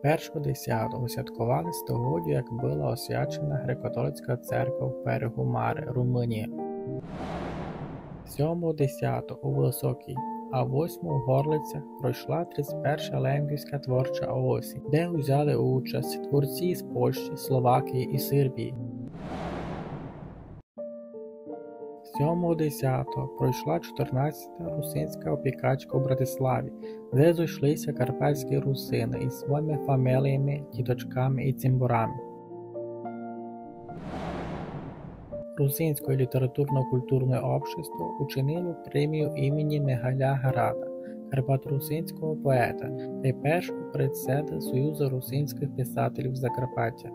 1.10 святкували століття, як була освячена греко-католицька церква в Перегумари, Румунія. 7.10 у Високій, а 8 у Горлицях пройшла 31-ша Лемківська творча осінь, де взяли участь творці із Польщі, Словакії і Сербії. 7.10 пройшла 14-та русинська опікачка у Братиславі, де зійшлися карпатські русини із своїми фаміліями, діточками і цимбурами. Русинське літературно-культурне общество учинило премію імені Михайла Града, карпаторусинського поета та й першого председа Союзу русинських писателів Закарпаття.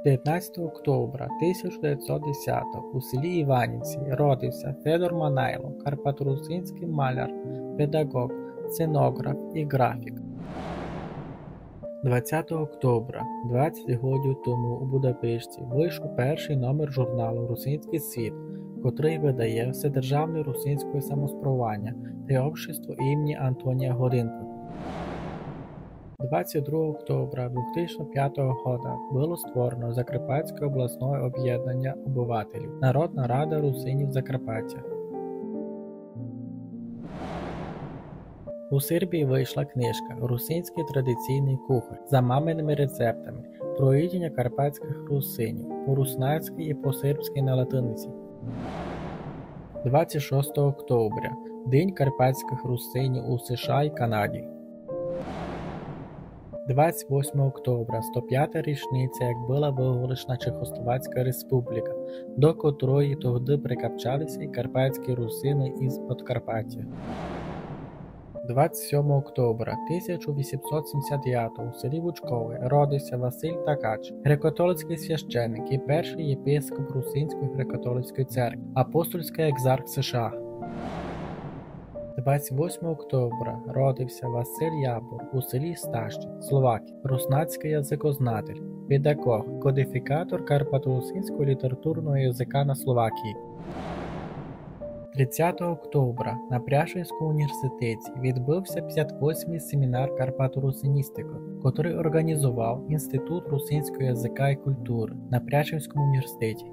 19 октября 1910 у селі Іванівці родився Федор Манайло, карпаторусинський маляр, педагог, сценограф і графік. 20 октября 20 років тому у Будапешті вийшов перший номер журналу «Русинський світ», котрий видає Вседержавне русинське самоспровання та й общество імені Антонія Годинка. 22 октября 2005 года було створено Закарпатське обласне об'єднання обивателів Народна рада русинів Закарпаття. У Сербії вийшла книжка «Русинський традиційний кухар» за маминими рецептами про їдіння карпатських русинів по-руснацьки і по-сербськи на латиниці. 26 октября – День карпатських русинів у США і Канаді. 28 октября – 105-та річниця, як була виголошена Чехословацька республіка, до котрої тоді прикапчалися і карпатські русини із Подкарпаття. 27 октября 1879 у селі Вучкове родився Василь Такач, греко-католицький священник і перший єпископ Русинської греко-католицької церкви, апостольський екзарх США. 28 октября родився Василь Ябор у селі Стащин, Словакія, руснацький язикознатель, педагог, кодифікатор карпаторусинського літературного язика на Словакії. 30 октября на Пряшинському університеті відбувся 58-й семінар карпаторусиністики, котрий організував Інститут русинського язика і культури на Пряшинському університеті.